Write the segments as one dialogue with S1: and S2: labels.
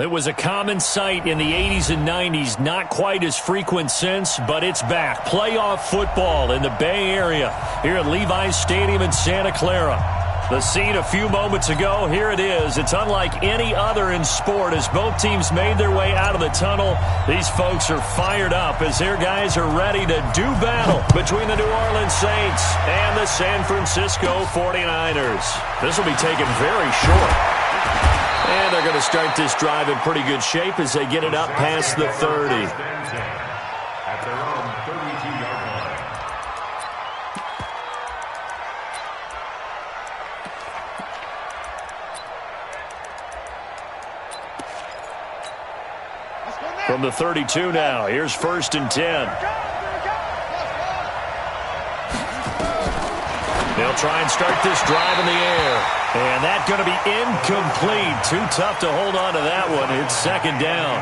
S1: It was a common sight in the 80s and 90s, not quite as frequent since, but it's back. Playoff football in the Bay Area here at Levi's Stadium in Santa Clara. The scene a few moments ago, here it is. It's unlike any other in sport as both teams made their way out of the tunnel. These folks are fired up as their guys are ready to do battle between the New Orleans Saints and the San Francisco 49ers. This will be taken very short. And they're going to start this drive in pretty good shape as they get it up past the 30. From the 32 now, here's 1st and 10. They'll try and start this drive in the air. And that's going to be incomplete. Too tough to hold on to that one. It's 2nd down.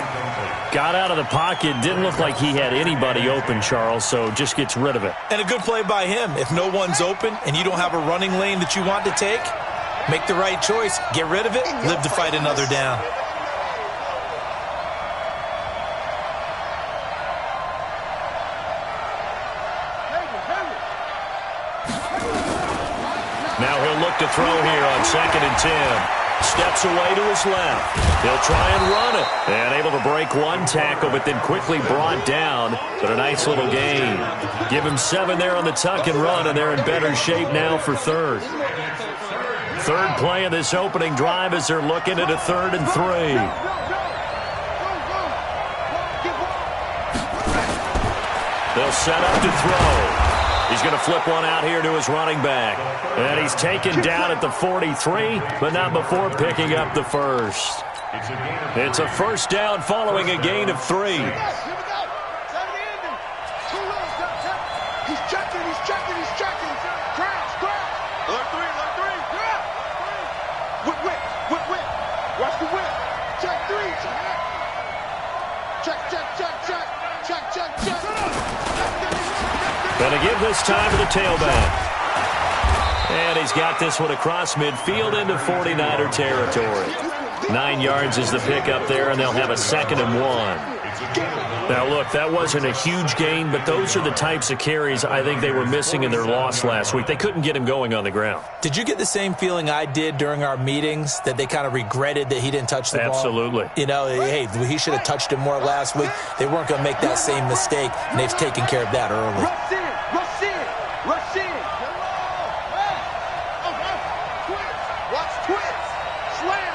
S1: Got out of the pocket. Didn't look like he had anybody open, Charles, so just gets rid of it.
S2: And a good play by him. If no one's open and you don't have a running lane that you want to take, make the right choice. Get rid of it. Live to fight another down.
S1: Now he'll look to throw here on 2nd and 10. Steps away to his left. He'll try and run it. And able to break one tackle, but then quickly brought down. But a nice little gain. Give him 7 there on the tuck and run, and they're in better shape now for 3rd. 3rd play of this opening drive as they're looking at a 3rd and 3. They'll set up to throw. He's going to flip one out here to his running back. And he's taken down at the 43, but not before picking up the 1st. It's a 1st down following a gain of 3.
S3: He's checking. Crash. Look 3. Whip. Watch the whip. Check 3. Check.
S1: Going to give this time to the tailback. And he's got this one across midfield into 49er territory. 9 yards is the pickup there, and they'll have a 2nd and 1. Now, look, that wasn't a huge gain, but those are the types of carries I think they were missing in their loss last week. They couldn't get him going on the ground.
S2: Did you get the same feeling I did during our meetings, that they kind of regretted that he didn't touch the ball?
S1: Absolutely.
S2: You know, hey, he should have touched it more last week. They weren't going to make that same mistake, and they've taken care of that early.
S3: Rush in. Watch twist. Slam.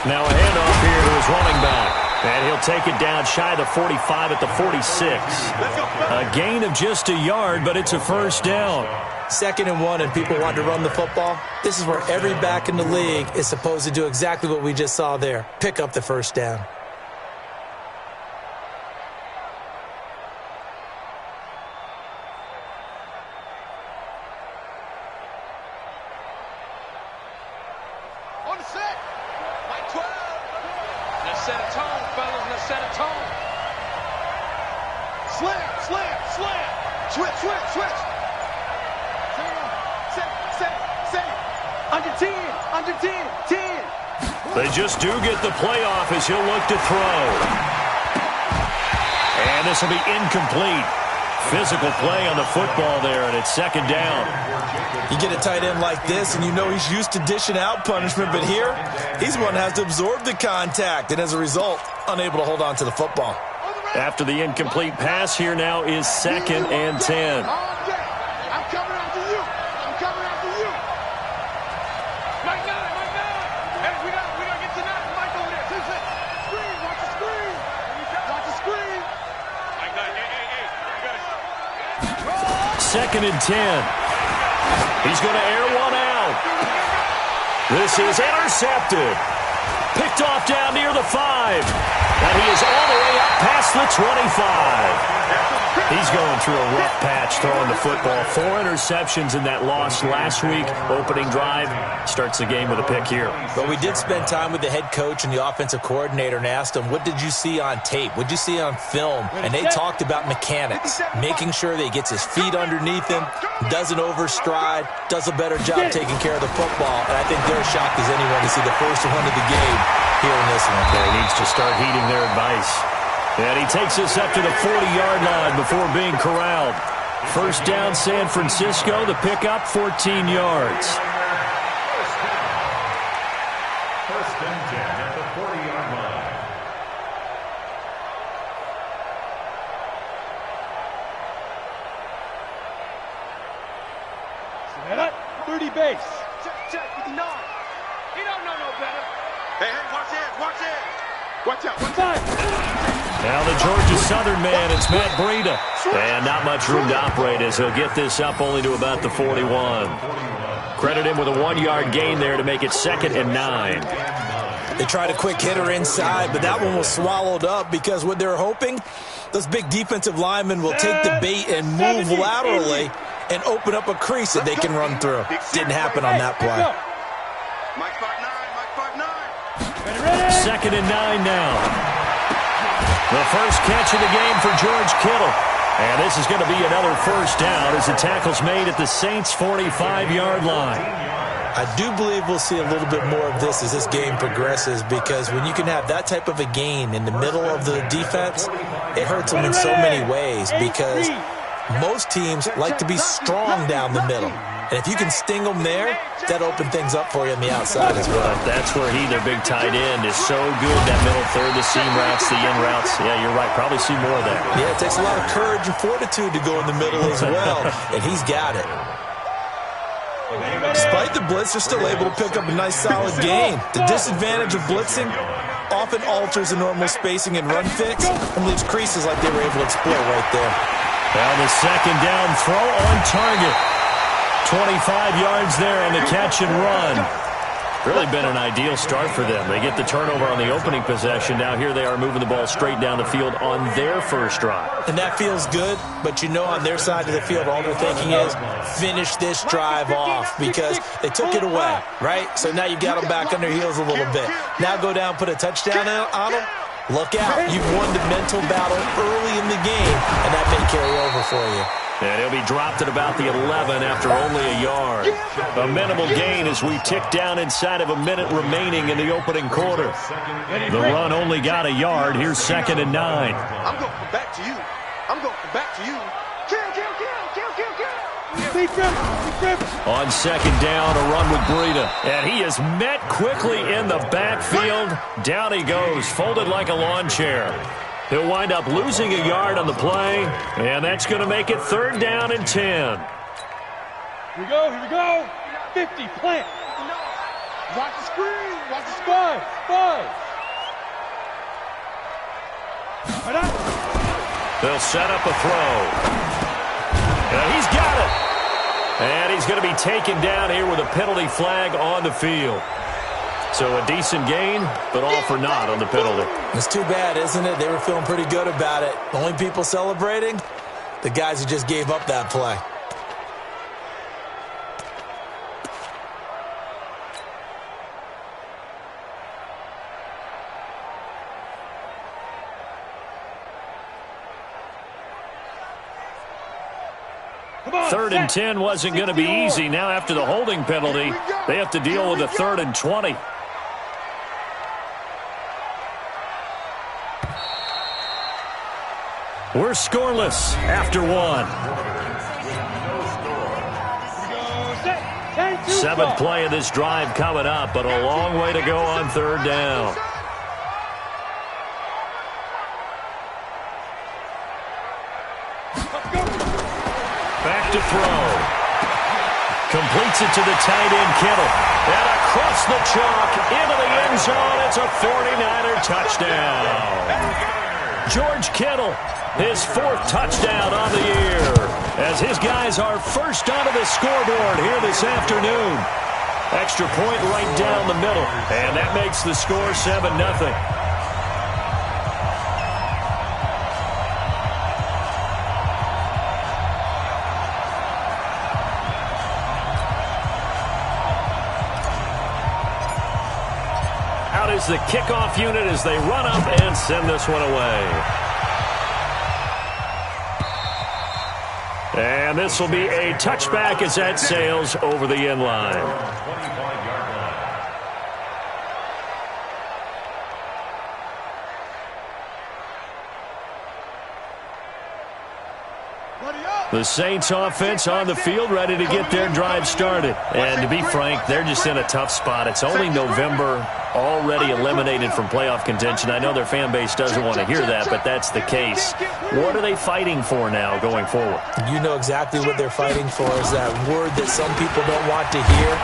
S1: Now a handoff here to his running back. And he'll take it down shy of the 45 at the 46. A gain of just a yard, but it's a 1st down.
S2: 2nd and 1, and people want to run the football. This is where every back in the league is supposed to do exactly what we just saw there. Pick up the 1st down.
S3: On the set. Like 12. Let's set a tone, fellas. Let's set a tone. Slam. Switch. Under 10.
S1: They just do get the playoff as he'll look to throw. And this will be incomplete. Physical play on the football there, and it's 2nd down.
S2: You get a tight end like this, and you know he's used to dishing out punishment, but here, he's one that has to absorb the contact, and as a result, unable to hold on to the football.
S1: After the incomplete pass, here now is 2nd and 10.
S3: I'm coming after you. Mike 9. Hey, we gotta get to 9. Mike over there. Screen. Watch the screen. Mike 9. Hey. You got it.
S1: 2nd and 10. He's going to air one out. This is intercepted. Picked off down near the 5. And he is all the way up past the 25. He's going through a rough patch throwing the football. 4 interceptions in that loss last week. Opening drive starts the game with a pick here.
S2: But we did spend time with the head coach and the offensive coordinator and asked him, what did you see on tape? What did you see on film? And they talked about mechanics, making sure that he gets his feet underneath him, doesn't overstride, does a better job taking care of the football. And I think they're shocked as anyone to see the first one of the game here in this one.
S1: Yeah, he needs to start heeding their advice. And he takes us up to the 40-yard line before being corralled. First down, San Francisco. The pickup, 14 yards.
S4: First and 10 at the 40-yard line.
S3: Set up, 30 base. Check, 59. He don't know no better. Hey, watch it, watch it. Watch out, watch out.
S1: Now the Georgia Southern man, it's Matt Breida. And not much room to operate as he'll get this up only to about the 41. Credit him with a 1-yard gain there to make it 2nd and 9.
S2: They tried a quick hitter inside, but that one was swallowed up because what they're hoping, those big defensive linemen will take the bait and move laterally and open up a crease that they can run through. Didn't happen on that play.
S3: Mike 5'9", Mike 5'9".
S1: 2nd and 9 now. The first catch of the game for George Kittle. And this is going to be another first down as the tackle's made at the Saints' 45-yard line.
S2: I do believe we'll see a little bit more of this as this game progresses, because when you can have that type of a gain in the middle of the defense, it hurts them in so many ways, because most teams like to be strong down the middle. And if you can sting them there, that opens things up for you on the outside as well.
S1: That's where he, their big tight end, is so good. That middle third, the seam routes, the in routes. Yeah, you're right. Probably see more of that.
S2: Yeah, it takes a lot of courage and fortitude to go in the middle as well. And he's got it. Despite the blitz, they're still able to pick up a nice solid gain. The disadvantage of blitzing often alters the normal spacing and run fix and leaves creases like they were able to exploit right there.
S1: Now the second down throw on target. 25 yards there on the catch and run. Really been an ideal start for them. They get the turnover on the opening possession. Now here they are moving the ball straight down the field on their first drive.
S2: And that feels good, but you know on their side of the field, all they're thinking is finish this drive off, because they took it away, right? So now you've got them back on their heels a little bit. Now go down, put a touchdown on them. Look out. You've won the mental battle early in the game, and that may carry over for you.
S1: And he'll be dropped at about the 11 after only a yard. A minimal gain as we tick down inside of a minute remaining in the opening quarter. The run only got a yard. Here's 2nd and 9.
S3: I'm going back to you. I'm going back to you.
S1: On 2nd down, a run with Breida. And he is met quickly in the backfield. Down he goes, folded like a lawn chair. He'll wind up losing a yard on the play, and that's going to make it 3rd down and 10.
S3: Here we go. 50, plant. Watch the screen, watch the spy.
S1: They'll set up a throw. And he's got it. And he's going to be taken down here with a penalty flag on the field. So a decent gain, but all for naught on the penalty.
S2: It's too bad, isn't it? They were feeling pretty good about it. Only people celebrating, the guys who just gave up that play.
S1: Third and 10 wasn't going to be easy. Now after the holding penalty, they have to deal with a 3rd and 20. We're scoreless after 1. 7th play of this drive coming up, but a long way to go on 3rd down. Back to throw. Completes it to the tight end, Kittle. And across the chalk, into the end zone. It's a 49er touchdown. George Kittle, his 4th touchdown on the year, as his guys are first onto the scoreboard here this afternoon. Extra point right down the middle. And that makes the score 7-0. Out is the kickoff unit as they run up and send this one away. And this will be a touchback as that sails over the end line. The Saints offense on the field, ready to get their drive started. And to be frank, they're just in a tough spot. It's only November, already eliminated from playoff contention. I know their fan base doesn't want to hear that, but that's the case. What are they fighting for now going forward?
S2: You know exactly what they're fighting for is that word that some people don't want to hear,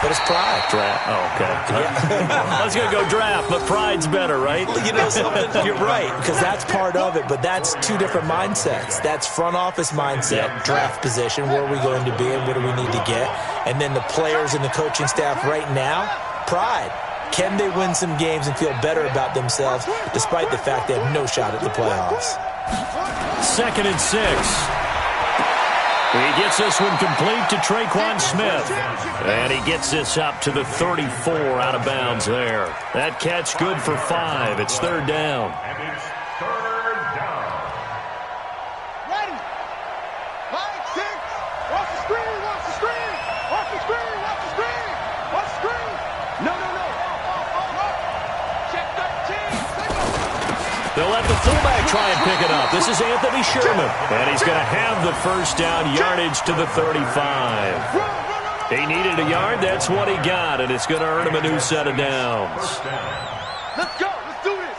S2: but it's pride.
S1: Draft. Oh, okay. Yeah. I was going to go draft, but pride's better, right?
S2: Well, you know something? You're right, because that's part of it, but that's two different mindsets. That's front office mindset, draft position, where are we going to be and what do we need to get? And then the players and the coaching staff right now, pride. Can they win some games and feel better about themselves despite the fact they have no shot at the playoffs?
S1: 2nd and 6. He gets this one complete to Traquan Smith. And he gets this up to the 34 out of bounds there. That catch good for 5. It's 3rd down.
S4: And it's 3rd down.
S3: Ready. 5, 6. Watch the screen. Watch the screen. Watch the screen. Watch the screen. Watch the screen. No. Check 13.
S1: They'll let the fullback try and pick it up. This is Anthony Sherman. And he's going to have the first down, yardage to the 35. He needed a yard. That's what he got. And it's going to earn him a new set of downs.
S3: Let's go. Let's do this.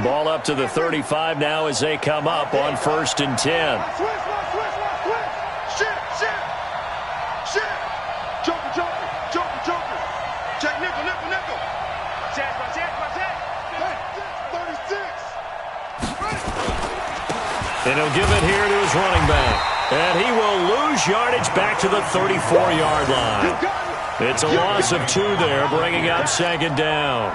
S1: Ball up to the 35 now as they come up on 1st and 10.
S3: Switch. Shit. Joker. Check nickel. Check. 36.
S1: And he'll give it here to his running back. And he will lose yardage back to the 34-yard line. It's a loss of 2 there, bringing up 2nd down.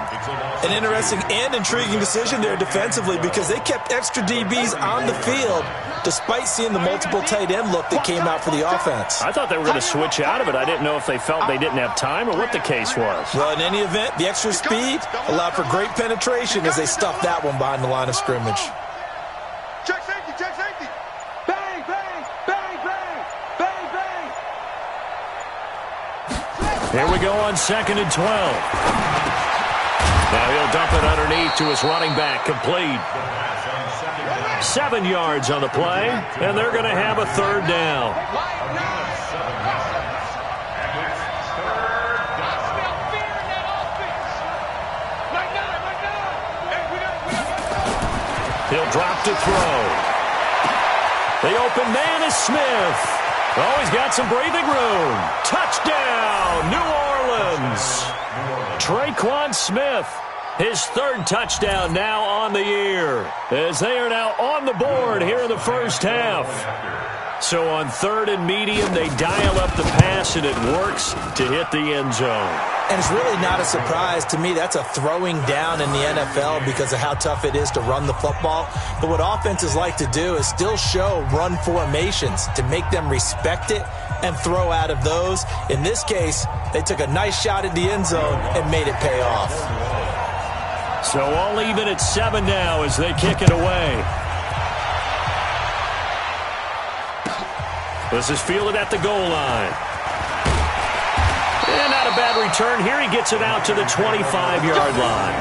S2: An interesting and intriguing decision there defensively because they kept extra DBs on the field despite seeing the multiple tight end look that came out for the offense.
S1: I thought they were going to switch out of it. I didn't know if they felt they didn't have time or what the case was.
S2: Well, in any event, the extra speed allowed for great penetration as they stuffed that one behind the line of scrimmage.
S3: Check safety. Bang.
S1: Here we go on 2nd and 12. Now he'll dump it underneath to his running back, complete. 7 yards on the play, and they're going to have a 3rd down. He'll drop to throw. The open man is Smith. Oh, he's got some breathing room. Touchdown, New Orleans. Traquan Smith, his 3rd touchdown now on the year, as they are now on the board here in the first half. So on 3rd and medium, they dial up the pass, and it works to hit the end zone.
S2: And it's really not a surprise to me. That's a throwing down in the NFL because of how tough it is to run the football. But what offenses like to do is still show run formations to make them respect it and throw out of those. In this case, they took a nice shot at the end zone and made it pay off.
S1: So all even at 7 now as they kick it away. This is fielded at the goal line. And not a bad return. Here he gets it out to the 25-yard line.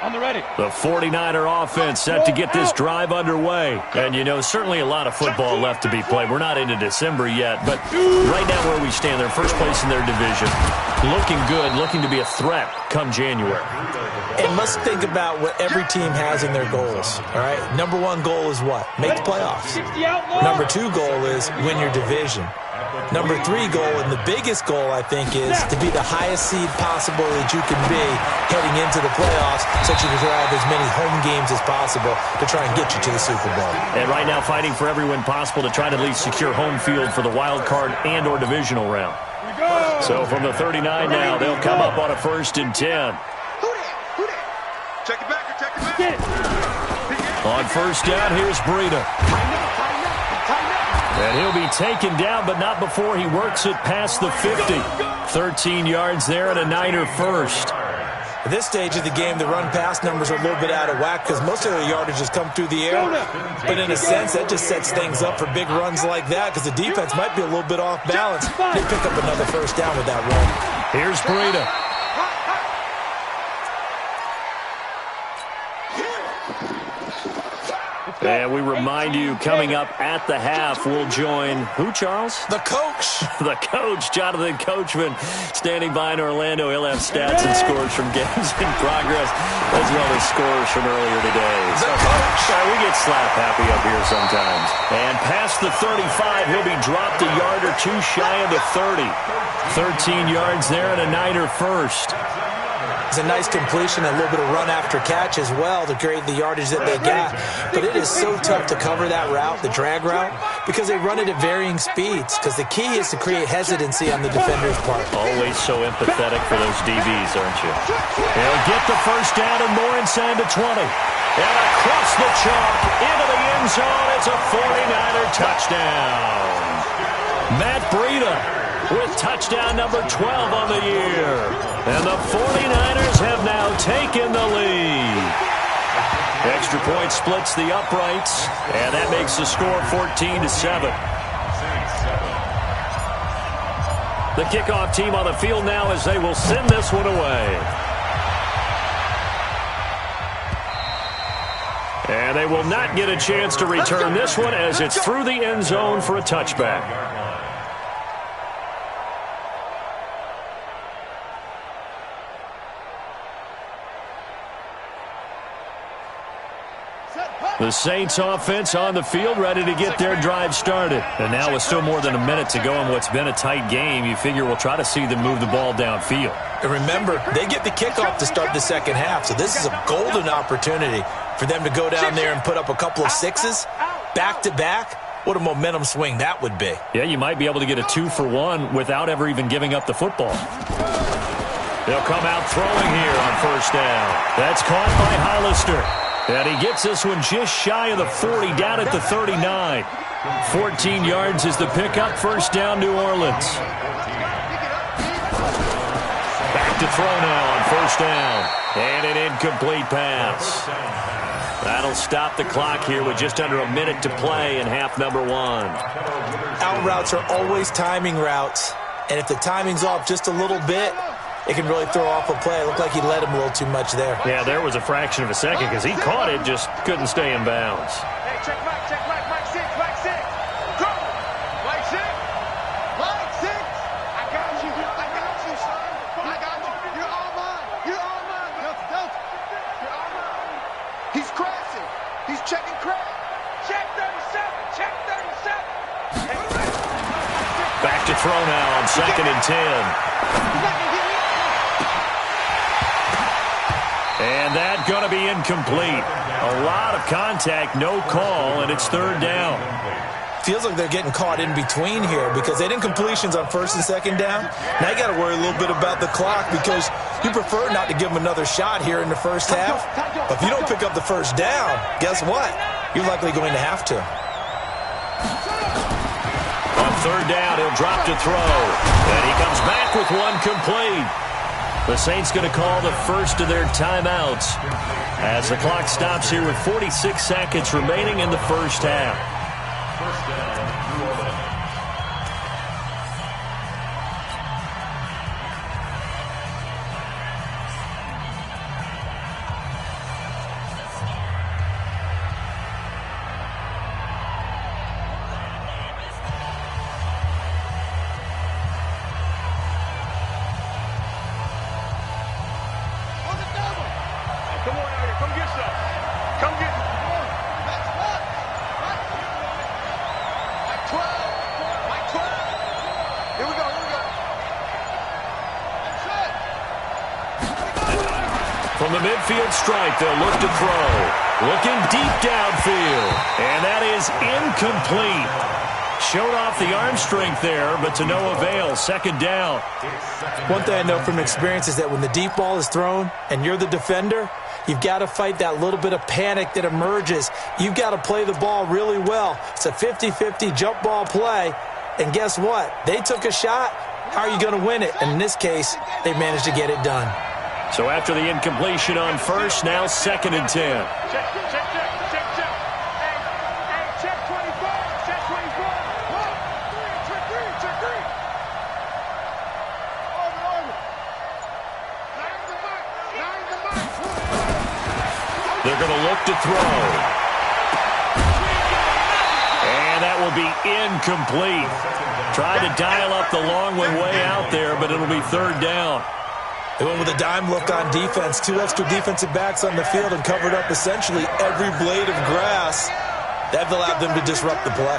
S3: On the ready.
S1: The 49er offense set to get this drive underway. And, you know, certainly a lot of football left to be played. We're not into December yet, but right now where we stand, they're first place in their division. looking good, looking to be a threat come January.
S2: And let's think about what every team has in their goals, all right? Number one goal is what? Make the playoffs. Number two goal is win your division. Number three goal, and the biggest goal, I think, is to be the highest seed possible that you can be heading into the playoffs so that you can have as many home games as possible to try and get you to the Super Bowl.
S1: And right now fighting for every win possible to try to at least secure home field for the wild card and or divisional round. So from the 39 now, they'll come up on a 1st and 10.
S3: Check it back or check it back.
S1: On 1st down, here's Breida. And he'll be taken down, but not before he works it past the 50. 13 yards there and a Niner first.
S2: At this stage of the game, the run-pass numbers are a little bit out of whack because most of the yardage has come through the air. But in a sense, that just sets things up for big runs like that because the defense might be a little bit off balance. They pick up another 1st down with that run.
S1: Here's Breida. And we remind you, coming up at the half, we'll join who, Charles?
S2: The coach.
S1: The coach, Jonathan Coachman, standing by in Orlando. He'll have stats and scores from games in progress, as well as scores from earlier today.
S2: The coach.
S1: We get slap happy up here sometimes. And past the 35, he'll be dropped a yard or two shy of the 30. 13 yards there and a Niner first.
S2: It's a nice completion, a little bit of run after catch as well to create the yardage that they got. But it is so tough to cover that route, the drag route, because they run it at varying speeds. Because the key is to create hesitancy on the defender's part.
S1: Always so empathetic for those DBs, aren't you? They'll get the 1st down and more inside the 20. And across the chalk into the end zone. It's a 49er touchdown. Matt Breida with touchdown number 12 on the year. And the 49ers have now taken the lead. Extra point splits the uprights, and that makes the score 14-7. The kickoff team on the field now as they will send this one away. And they will not get a chance to return this one as it's through the end zone for a touchback. The Saints offense on the field, ready to get their drive started. And now with still more than a minute to go in what's been a tight game, you figure we'll try to see them move the ball downfield.
S2: And remember, they get the kickoff to start the second half, so this is a golden opportunity for them to go down there and put up a couple of sixes back-to-back. What a momentum swing that would be.
S1: Yeah, you might be able to get a 2-for-1 without ever even giving up the football. They'll come out throwing here on 1st down. That's caught by Hollister. And he gets this one just shy of the 40, down at the 39. 14 yards is the pickup. 1st down, New Orleans. Back to throw now on 1st down. And an incomplete pass. That'll stop the clock here with just under a minute to play in half number 1.
S2: Out routes are always timing routes. And if the timing's off just a little bit, it can really throw off a play. It looked like he led him a little too much there.
S1: Yeah, there was a fraction of a second because he caught it, just couldn't stay in bounds.
S3: Hey, check Mike 6, Mike 6. Go! Mike 6! Mike 6! I got you, son. I got you. You're all mine. Delta. You're all mine. He's crashing. He's checking crash. Check 37.
S1: Back to throw now on 2nd and 10. And that's going to be incomplete. A lot of contact, no call, and it's 3rd down.
S2: Feels like they're getting caught in between here because they did incompletions on 1st and 2nd down. Now you got to worry a little bit about the clock because you prefer not to give them another shot here in the 1st half. But if you don't pick up the 1st down, guess what? You're likely going to have to.
S1: On 3rd down, he'll drop to throw. And he comes back with one complete. The Saints going to call the first of their timeouts as the clock stops here with 46 seconds remaining in the 1st half.
S4: 1st down, New Orleans.
S3: Come get some. Come get some. That's what? Like 12. Like 12. Here we go. Here we go. That's it.
S1: From the midfield stripe, they'll look to throw. Looking deep downfield. And that is incomplete. Showed off the arm strength there, but to no avail. Second down.
S2: One thing I know from experience is that when the deep ball is thrown and you're the defender, you've got to fight that little bit of panic that emerges. You've got to play the ball really well. It's a 50-50 jump ball play. And guess what? They took a shot. How are you going to win it? And in this case, they managed to get it done.
S1: So after the incompletion on first, now 2nd and 10.
S3: Check. Hey, check 24. Check 24. Look. Check green. Over. Nine the mark.
S1: They're going to look to throw. And that will be incomplete. Tried to dial up the long one way out there, but it'll be 3rd down.
S2: They went with a dime look on defense. 2 extra defensive backs on the field and covered up essentially every blade of grass. That allowed them to disrupt the play.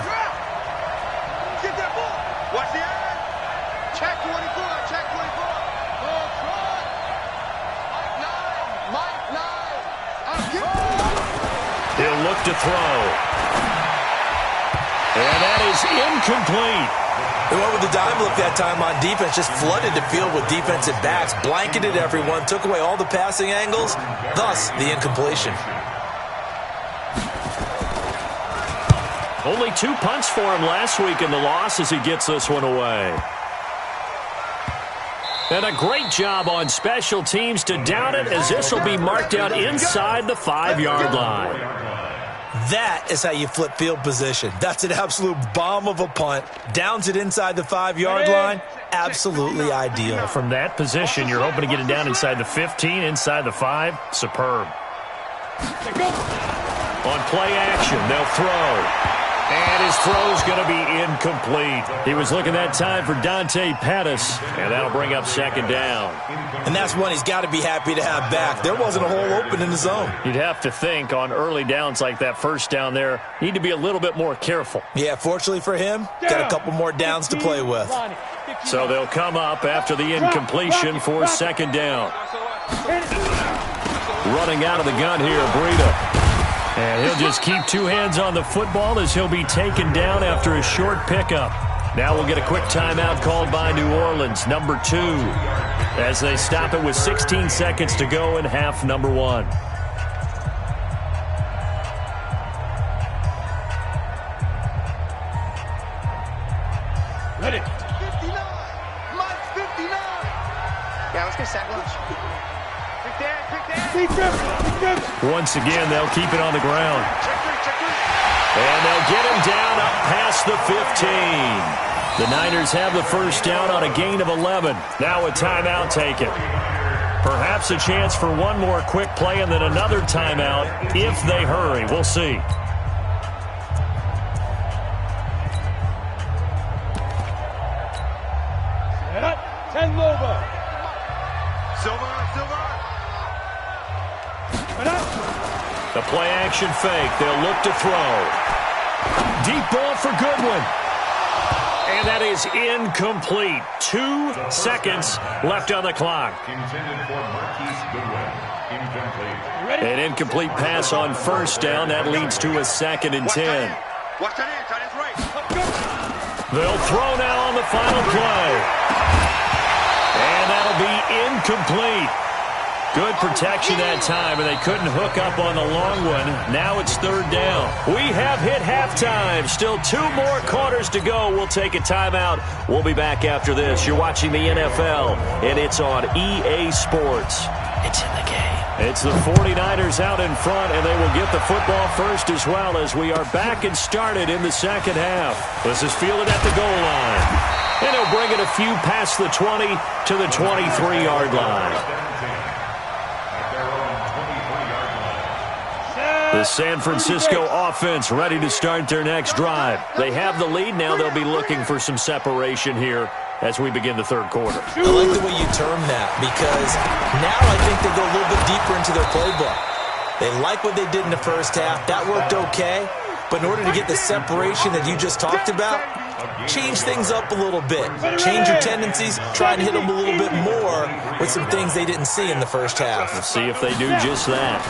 S3: Get that ball. Watch the end. Check 24. Check 24. Oh, try. Mike 9.
S1: He'll look to throw. And that is incomplete.
S2: They went with the dime look that time on defense, just flooded the field with defensive backs, blanketed everyone, took away all the passing angles, thus the incompletion.
S1: Only 2 punts for him last week in the loss as he gets this one away. And a great job on special teams to down it, as this will be marked out inside the 5-yard line.
S2: That is how you flip field position. That's an absolute bomb of a punt. Downs it inside the 5-yard line. Absolutely ideal.
S1: From that position, you're hoping to get it down inside the 15, inside the 5. Superb. On play action, they'll throw. And his throw's going to be incomplete. He was looking that time for Dante Pettis, and that'll bring up 2nd down.
S2: And that's one he's got to be happy to have back. There wasn't a hole open in the zone.
S1: You'd have to think on early downs like that first down there, need to be a little bit more careful.
S2: Yeah, fortunately for him, got a couple more downs to play with.
S1: So they'll come up after the incompletion for 2nd down. Running out of the gun here, Breida. And he'll just keep 2 hands on the football as he'll be taken down after a short pickup. Now we'll get a quick timeout called by New Orleans, number 2, as they stop it with 16 seconds to go in half number 1.
S3: Ready. 59. Mike 59. Yeah, let's get sack lunch. Quick there.
S1: Once again, they'll keep it on the ground. And they'll get him down up past the 15. The Niners have the first down on a gain of 11. Now a timeout taken. Perhaps a chance for one more quick play and then another timeout if they hurry. We'll see.
S3: Set up. 10 Lobo. Silver.
S1: The play action fake. They'll look to throw. Deep ball for Goodwin. And that is incomplete. 2 seconds left on the clock. An incomplete pass on first down. That leads to a 2nd and 10.
S3: Watch that in. Tight end's right.
S1: They'll throw now on the final play. And that'll be incomplete. Good protection that time, and they couldn't hook up on the long one. Now it's 3rd down. We have hit halftime. Still 2 more quarters to go. We'll take a timeout. We'll be back after this. You're watching the NFL, and it's on EA Sports. It's in the game. It's the 49ers out in front, and they will get the football first as well as we are back and started in the second half. This is fielded at the goal line. And he'll bring it a few past the 20 to the 23-yard line. The San Francisco offense ready to start their next drive. They have the lead. Now they'll be looking for some separation here as we begin the 3rd quarter.
S2: I like the way you term that, because now I think they go a little bit deeper into their playbook. They like what they did in the first half. That worked okay. But in order to get the separation that you just talked about, change things up a little bit. Change your tendencies. Try and hit them a little bit more with some things they didn't see in the first half.
S1: Let's see if they do just that.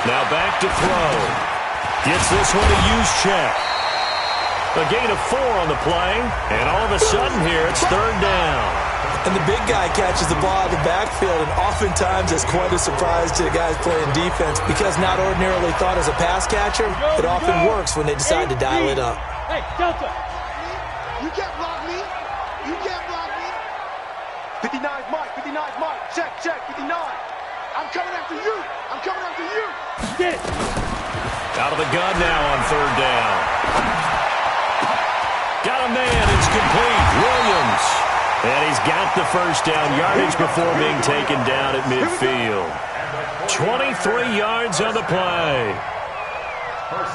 S1: Now back to throw. Gets this one a use check. A gain of 4 on the play. And all of a sudden here, it's third down.
S2: And the big guy catches the ball in the backfield, and oftentimes it's quite a surprise to the guys playing defense because not ordinarily thought as a pass catcher, it often works when they decide to dial it up.
S3: Hey, Delta, you can't block me. You can't block me. 59's Mike, 59's Mike. Check, 59. I'm coming after you. I'm coming after you. Get it.
S1: Out of the gun now on third down. Got a man, it's complete. Williams. And he's got the first down yardage before being taken down at midfield. 23 yards on the play.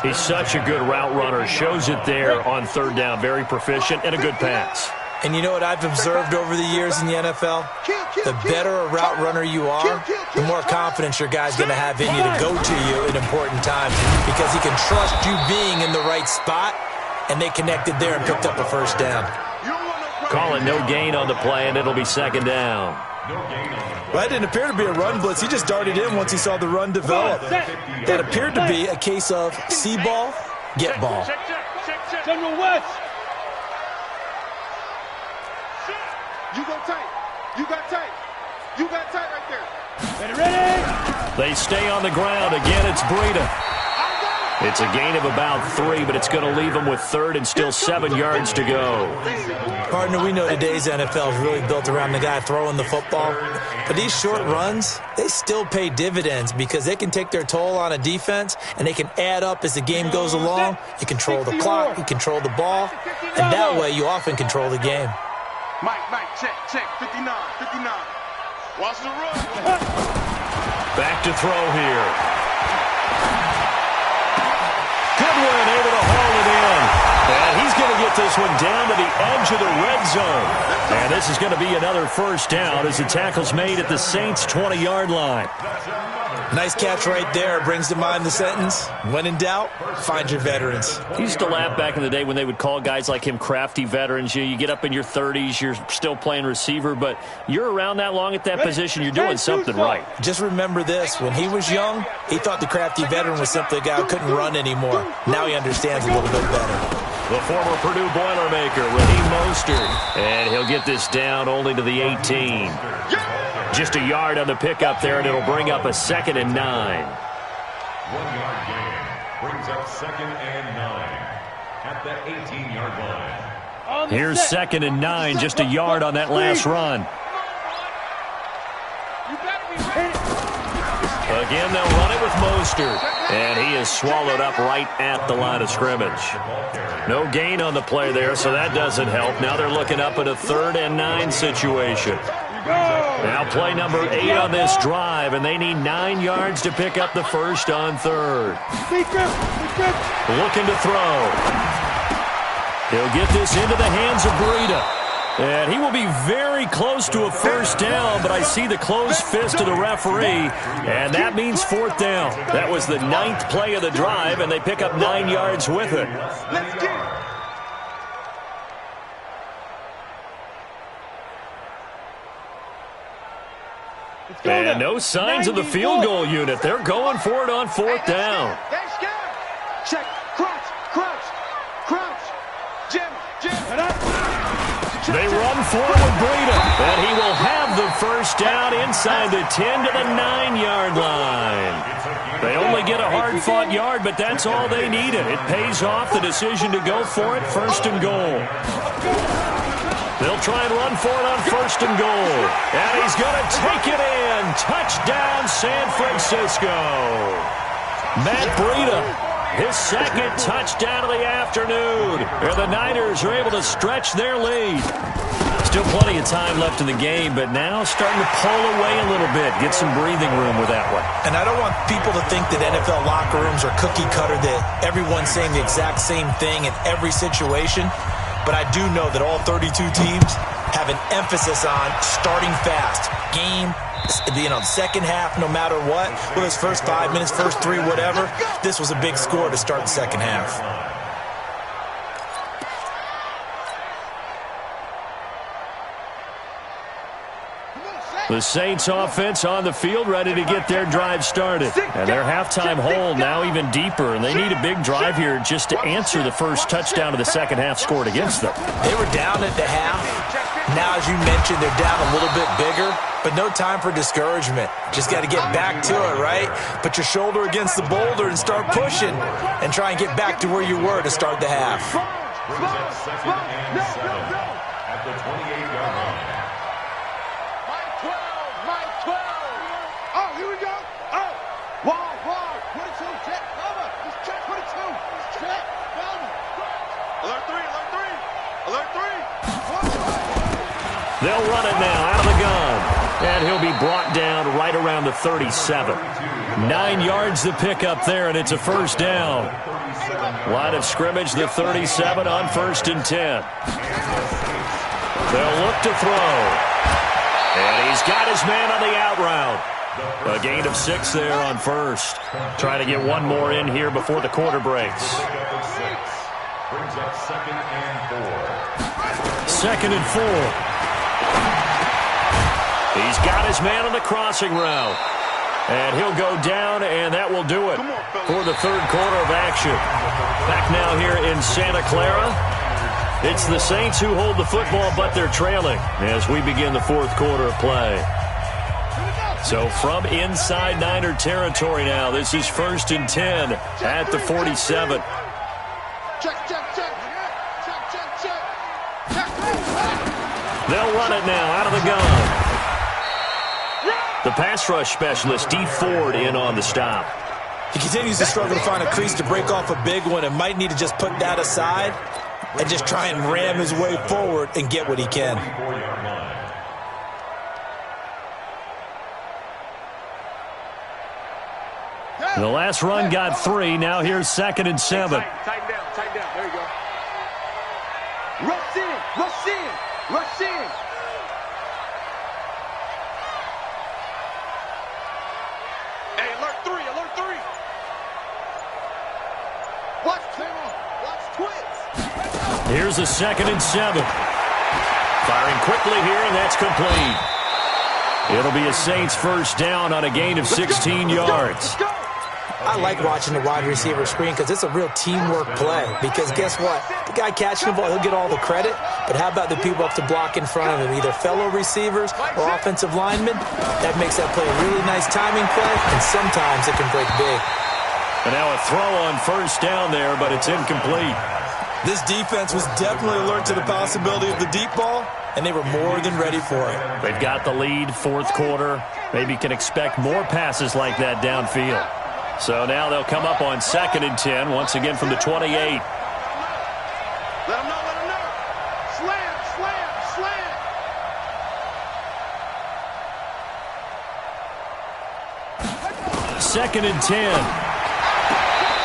S1: He's such a good route runner. Shows it there on third down. Very proficient and a good pass.
S2: And you know what I've observed over the years in the NFL? The better a route runner you are, the more confidence your guy's going to have in you to go to you in important times because he can trust you being in the right spot, and they connected there and picked up a first down.
S1: Call it no gain on the play, and it'll be second down.
S2: Well, it didn't appear to be a run blitz. He just darted in once he saw the run develop. That appeared to be a case of see ball, get ball.
S3: General West. You go tight. You got tight. You got tight right there. Ready?
S1: They stay on the ground. Again, it's Breida. It's a gain of about 3, but it's going to leave them with third and still 7 yards to go.
S2: Partner, we know today's NFL is really built around the guy throwing the football. But these short runs, they still pay dividends because they can take their toll on a defense, and they can add up as the game goes along. You control the clock, you control the ball, and that way you often control the game.
S3: Mike, check, 59. Watch the run.
S1: Back to throw here. Goodwin able to haul it in. And he's going to get this one down to the edge of the red zone. And this is going to be another first down as the tackle's made at the Saints' 20-yard line.
S2: Nice catch right there. Brings to mind the sentence, when in doubt, find your veterans.
S1: He used to laugh back in the day when they would call guys like him crafty veterans. You get up in your 30s, you're still playing receiver, but you're around that long at that position, you're doing something right.
S2: Just remember this. When he was young, he thought the crafty veteran was simply a guy who couldn't run anymore. Now he understands a little bit better.
S1: The former Purdue Boilermaker, Raheem Mostert. And he'll get this down only to the 18. Just a yard on the pickup there, and it'll bring up a 2nd and 9.
S4: 1-yard gain brings up 2nd and 9 at the 18-yard line.
S1: Here's 2nd and 9, just a yard on that last run. Again, they'll run it with Mostert. And he is swallowed up right at the line of scrimmage. No gain on the play there, so that doesn't help. Now they're looking up at a 3rd and 9 situation. Now play number 8 on this drive, and they need 9 yards to pick up the first on 3rd. Looking to throw. He'll get this into the hands of Breida. And he will be very close to a first down, but I see the closed fist of the referee, and that means 4th down. That was the 9th play of the drive, and they pick up 9 yards with it. And no signs of the field goal unit. They're going for it on 4th down.
S3: Check, crouch, jam.
S1: They run forward with Breida, and he will have the first down inside the 10 to the 9-yard line. They only get a hard-fought yard, but that's all they needed. It pays off, the decision to go for it, 1st and goal. They'll try and run for it on 1st and goal. And he's going to take it in. Touchdown, San Francisco. Matt Breida, his 2nd touchdown of the afternoon. And the Niners are able to stretch their lead. Still plenty of time left in the game, but now starting to pull away a little bit. Get some breathing room with that one.
S2: And I don't want people to think that NFL locker rooms are cookie cutter, that everyone's saying the exact same thing in every situation. but I do know that all 32 teams have an emphasis on starting fast. Game, the second half, no matter what, whether it's first 5 minutes, first 3, whatever, this was a big score to start the second half.
S1: The Saints offense on the field, ready to get their drive started. And their halftime hole now even deeper, and they need a big drive here just to answer the first touchdown of the second half scored against them.
S2: They were down at the half. Now, as you mentioned, they're down a little bit bigger, but no time for discouragement. Just got to get back to it, right? Put your shoulder against the boulder and start pushing and try and get back to where you were to start the half.
S4: Second and 7 at the 28-yard line.
S3: Oh, here we go. Oh, wall, 22, check, cover. Just check 22. Check, cover. Alert 3. Alert 3.
S1: They'll run it now out of the gun. And he'll be brought down right around the 37. 9 yards to pick up there, and it's a first down. Line of scrimmage, the 37 on 1st and 10. They'll look to throw. And he's got his man on the out route. A gain of 6 there on first. Trying to get one more in here before the quarter breaks.
S4: Brings up 2nd and 4.
S1: 2nd and 4. He's got his man on the crossing route. And he'll go down, and that will do it for the third quarter of action. Back now here in Santa Clara. It's the Saints who hold the football, but they're trailing as we begin the fourth quarter of play. So from inside Niner territory now, this is 1st and 10 at the 47. They'll run it now out of the gun. The pass rush specialist, D. Ford, in on the stop.
S2: He continues to struggle to find a crease to break off a big one and might need to just put that aside and just try and ram his way forward and get what he can.
S1: The last run got 3. Now here's 2nd and 7.
S3: Tighten down. There you go. Rush in. Hey, alert 3. Watch twins.
S1: Here's a 2nd and 7. Firing quickly here, and that's complete. It'll be a Saints first down on a gain of 16 yards.
S2: I like watching the wide receiver screen because it's a real teamwork play. Because guess what? The guy catching the ball, he'll get all the credit. But how about the people up to block in front of him, either fellow receivers or offensive linemen? That makes that play a really nice timing play, and sometimes it can break big.
S1: And now a throw on first down there, but it's incomplete.
S2: This defense was definitely alert to the possibility of the deep ball, and they were more than ready for it.
S1: They've got the lead, fourth quarter. Maybe can expect more passes like that downfield. So now they'll come up on 2nd and 10, once again from the 28.
S3: Let him know. Slam.
S1: 2nd and 10.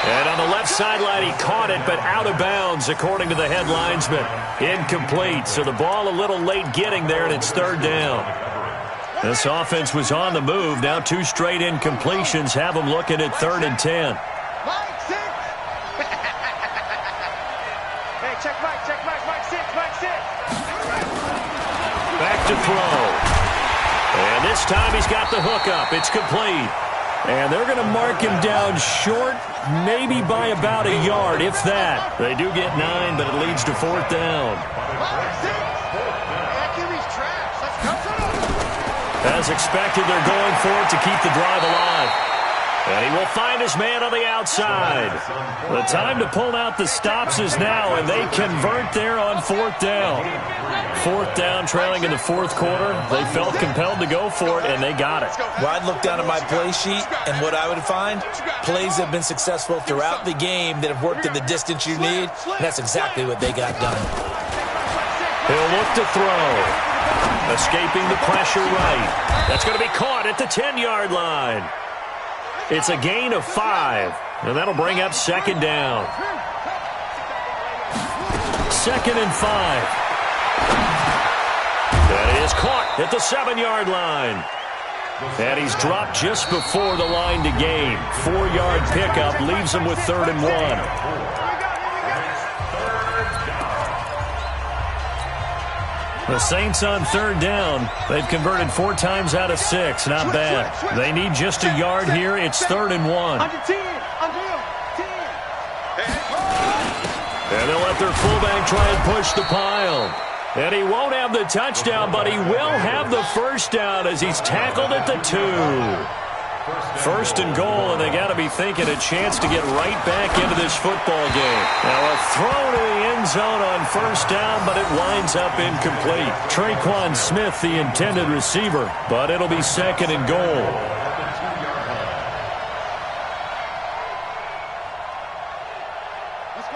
S1: And on the left sideline, he caught it, but out of bounds, according to the head linesman. Incomplete. So the ball a little late getting there, and it's 3rd down. This offense was on the move. Now 2 straight incompletions have them looking at 3rd and 10.
S3: Hey, check Mike 6.
S1: Back to throw. And this time he's got the hook up. It's complete. And they're going to mark him down short, maybe by about a yard, if that. They do get 9, but it leads to 4th down. As expected, they're going for it to keep the drive alive. And he will find his man on the outside. The time to pull out the stops is now, and they convert there on 4th down. 4th down, trailing in the fourth quarter. They felt compelled to go for it, and they got it.
S2: Well, I'd look down at my play sheet, and what I would find, plays have been successful throughout the game that have worked in the distance you need, and that's exactly what they got done.
S1: He'll look to throw. Escaping the pressure right. That's going to be caught at the 10-yard line. It's a gain of 5, and that'll bring up 2nd down. 2nd and 5. That is caught at the 7-yard line. And he's dropped just before the line to gain. 4-yard pickup leaves him with 3rd and 1. The Saints on 3rd down. They've converted 4 times out of 6. Not bad. They need just a yard here. It's 3rd and 1. And they'll let their fullback try and push the pile. And he won't have the touchdown, but he will have the first down as he's tackled at the 2. 1st and goal, and they got to be thinking a chance to get right back into this football game. Now a throw to the end zone on 1st down, but it winds up incomplete. Traquan Smith, the intended receiver, but it'll be 2nd and goal.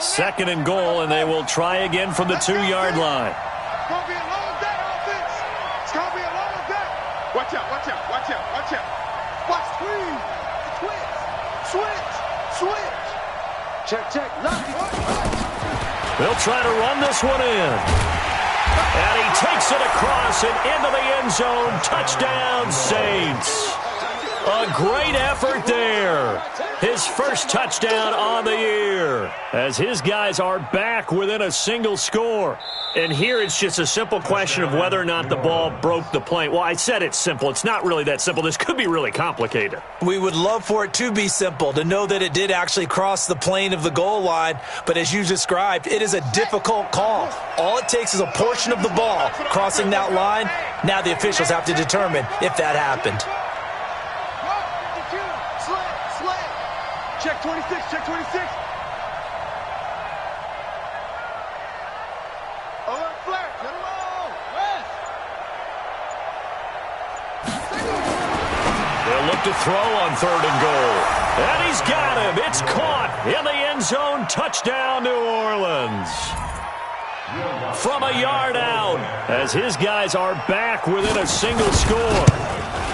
S1: Second and goal, and they will try again from the 2-yard line.
S3: It's going to be a long day, offense. It's going to be a long day. Watch out, watch out, watch out, watch out. Watch, squeeze. Switch. Check. Lock it.
S1: They'll try to run this one in. And he takes it across and into the end zone. Touchdown, Saints. A great effort there. His first touchdown on the year as his guys are back within a single score. And here it's just a simple question of whether or not the ball broke the plane. Well, I said it's simple. It's not really that simple. This could be really complicated.
S2: We would love for it to be simple, to know that it did actually cross the plane of the goal line. But as you described, it is a difficult call. All it takes is a portion of the ball crossing that line. Now the officials have to determine if that happened.
S3: Check 26, check 26. Alert flat, get him on.
S1: They'll look to throw on 3rd and goal. And he's got him. It's caught in the end zone. Touchdown, New Orleans. From a yard out as his guys are back within a single score.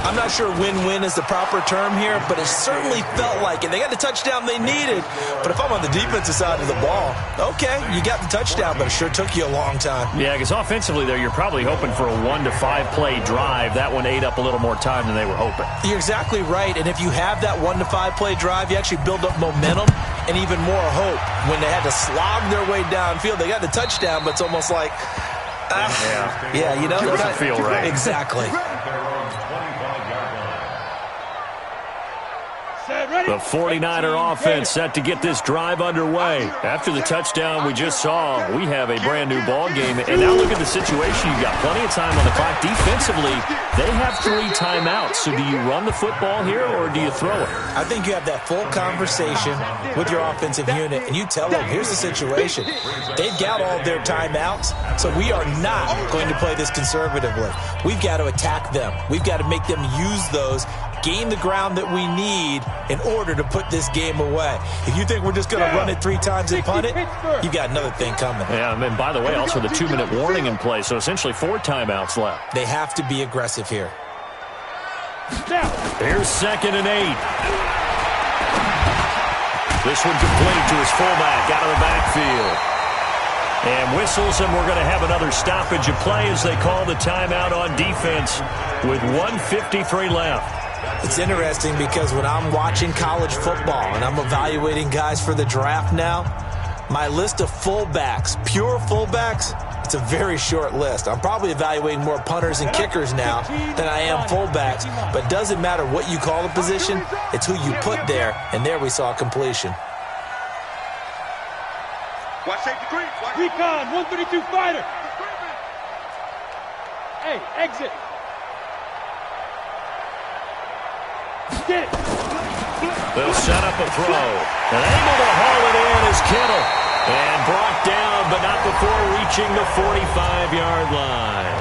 S2: I'm not sure win-win is the proper term here, but it certainly felt like it. They got the touchdown they needed, but if I'm on the defensive side of the ball, okay, you got the touchdown, but it sure took you a long time.
S1: Yeah, because offensively there, you're probably hoping for a 1 to 5 play drive. That one ate up a little more time than they were hoping.
S2: You're exactly right, and if you have that 1 to 5 play drive, you actually build up momentum and even more hope. When they had to slog their way downfield, they got the touchdown, but it's almost like, yeah, you know,
S1: it doesn't feel right.
S2: Exactly.
S1: The 49er offense set to get this drive underway. After the touchdown we just saw, we have a brand new ball game. And now look at the situation. You've got plenty of time on the clock. Defensively, they have 3 timeouts. So do you run the football here or do you throw it?
S2: I think you have that full conversation with your offensive unit, and you tell them, here's the situation. They've got all their timeouts, so we are not going to play this conservatively. We've got to attack them. We've got to make them use those, gain the ground that we need in order to put this game away. If you think we're just going to run it 3 times and punt it, you've got another thing coming.
S1: Yeah, and by the way, also the 2-minute warning in play, so essentially 4 timeouts left.
S2: They have to be aggressive here.
S1: Here's 2nd and 8. This one complete to his fullback out of the backfield. And whistles, and we're going to have another stoppage of play as they call the timeout on defense with 1:53 left.
S2: It's interesting because when I'm watching college football and I'm evaluating guys for the draft now, my list of fullbacks, pure fullbacks, it's a very short list. I'm probably evaluating more punters and kickers now than I am fullbacks, but it doesn't matter what you call the position, it's who you put there, and there we saw completion.
S3: Watch safety creep.
S5: Recon, 132 fighter. Hey, exit. Get it.
S1: They'll set up a throw. And able to haul it in is Kittle. And brought down, but not before reaching the 45-yard line.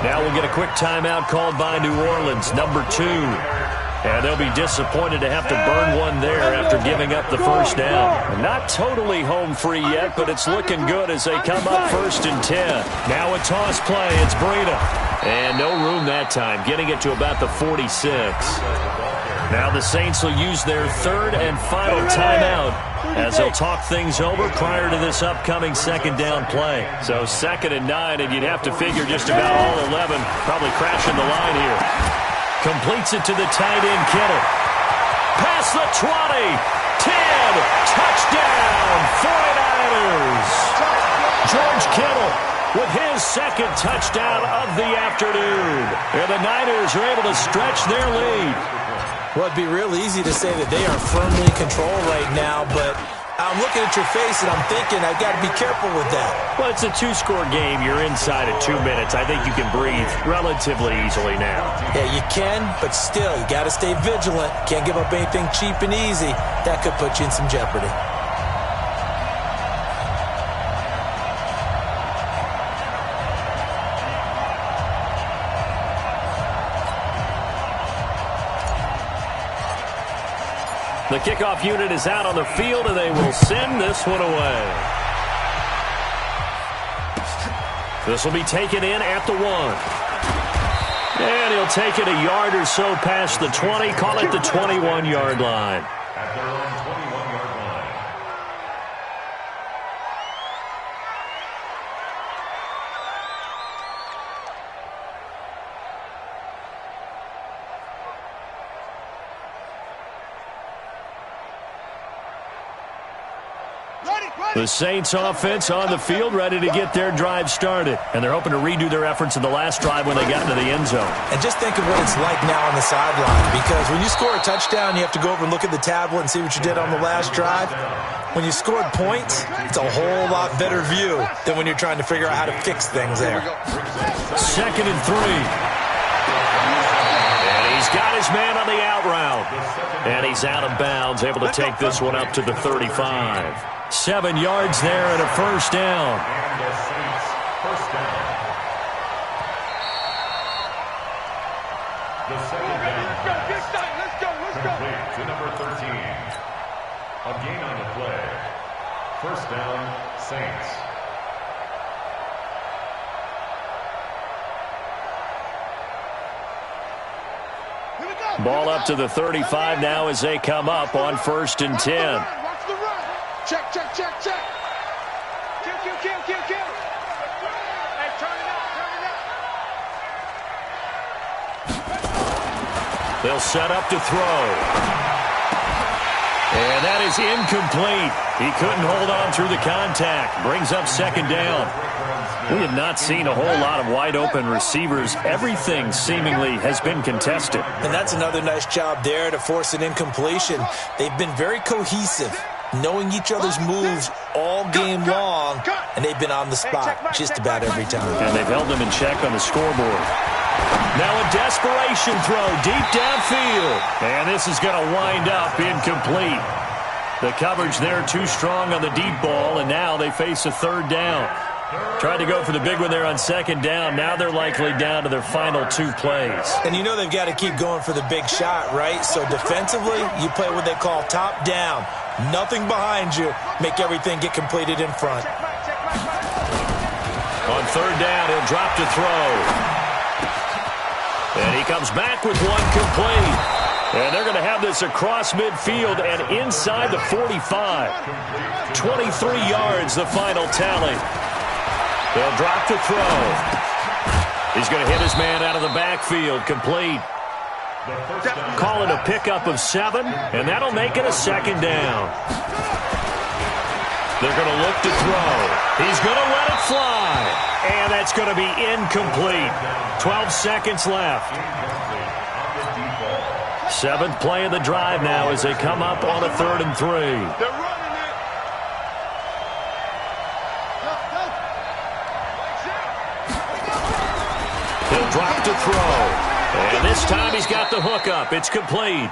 S1: Now we'll get a quick timeout called by New Orleans, number 2. And they'll be disappointed to have to burn one there after giving up the first down. Not totally home free yet, but it's looking good as they come up 1st and 10. Now a toss play. It's Breida. And no room that time, getting it to about the 46. Now the Saints will use their third and final timeout as they'll talk things over prior to this upcoming second down play. So 2nd and 9, and you'd have to figure just about all 11 probably crashing the line here. Completes it to the tight end, Kittle. Past the 20, 10, touchdown, 49ers. George Kittle with his second touchdown of the afternoon. And the Niners are able to stretch their lead.
S2: Well, it'd be real easy to say that they are firmly in control right now, but I'm looking at your face and I'm thinking I've got to be careful with that.
S1: Well, it's a 2-score game. You're inside at 2 minutes. I think you can breathe relatively easily now.
S2: Yeah, you can, but still, you got to stay vigilant. Can't give up anything cheap and easy. That could put you in some jeopardy.
S1: The kickoff unit is out on the field, and they will send this one away. This will be taken in at the 1. And he'll take it a yard or so past the 20, call it the 21-yard line.
S4: At their own 21-yard line.
S1: The Saints offense on the field, ready to get their drive started. And they're hoping to redo their efforts in the last drive when they got into the end zone.
S2: And just think of what it's like now on the sideline, because when you score a touchdown, you have to go over and look at the tablet and see what you did on the last drive. When you scored points, it's a whole lot better view than when you're trying to figure out how to fix things there.
S1: 2nd and 3. And he's got his man on the out route. And he's out of bounds, able to take this one up to the 35. 7 yards there and a first down.
S4: And the Saints first down. The second down complete to number 13. A gain on the play. First down, Saints.
S1: Ball up to the 35 now as they come up on 1st and 10.
S3: Check, check, check, check. Kill, kill, kill, kill, kill. Hey, turn it up, turn it up.
S1: They'll set up to throw. And that is incomplete. He couldn't hold on through the contact. Brings up 2nd down. We have not seen a whole lot of wide-open receivers. Everything seemingly has been contested.
S2: And that's another nice job there to force an incompletion. They've been very cohesive, knowing each other's moves all game long, and they've been on the spot just about every time.
S1: And they've held them in check on the scoreboard. Now a desperation throw deep downfield. And this is going to wind up incomplete. The coverage there too strong on the deep ball, and now they face a 3rd down. Tried to go for the big one there on 2nd down. Now they're likely down to their final 2 plays.
S2: And you know they've got to keep going for the big shot, right? So defensively, you play what they call top down. Nothing behind you. Make everything get completed in front.
S1: On 3rd down, he'll drop to throw. And he comes back with one complete. And they're going to have this across midfield and inside the 45. 23 yards, the final tally. They'll drop to throw. He's going to hit his man out of the backfield, complete. Call it a pickup of 7, and that'll make it a 2nd down. They're going to look to throw. He's going to let it fly. And that's going to be incomplete. 12 seconds left. 7th play of the drive now as they come up on a 3rd and 3.
S3: They're running it.
S1: He'll drop to throw. And this time he's got the hook up. It's complete.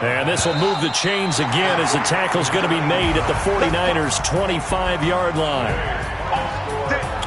S1: And this will move the chains again as the tackle's going to be made at the 49ers' 25-yard line.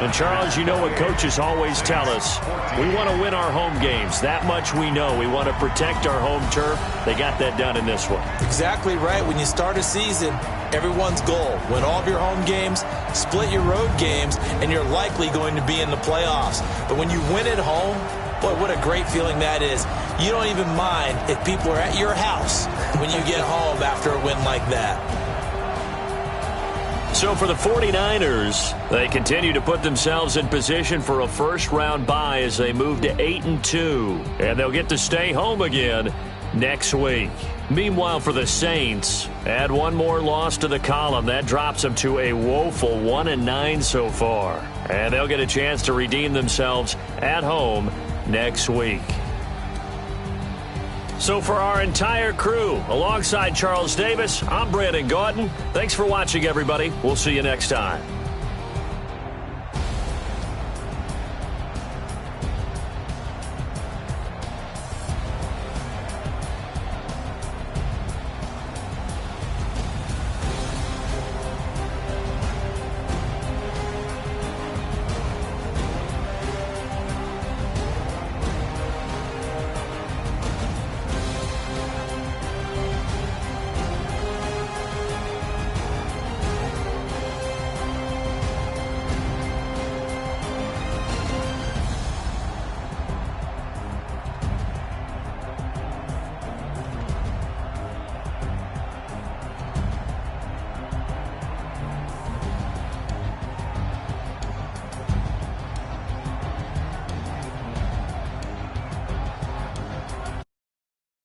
S1: And, Charles, you know what coaches always tell us. We want to win our home games. That much we know. We want to protect our home turf. They got that done in this one.
S2: Exactly right. When you start a season, everyone's goal, win all of your home games, split your road games, and you're likely going to be in the playoffs. But when you win at home, Boy, what a great feeling that is. You don't even mind if people are at your house when you get home after a win like that.
S1: So for the 49ers, they continue to put themselves in position for a first-round bye as they move to 8-2. And they'll get to stay home again next week. Meanwhile, for the Saints, add one more loss to the column. That drops them to a woeful 1-9 so far. And they'll get a chance to redeem themselves at home next week. So for our entire crew, alongside Charles Davis, I'm Brandon Gaudin. Thanks for watching, everybody. We'll see you next time.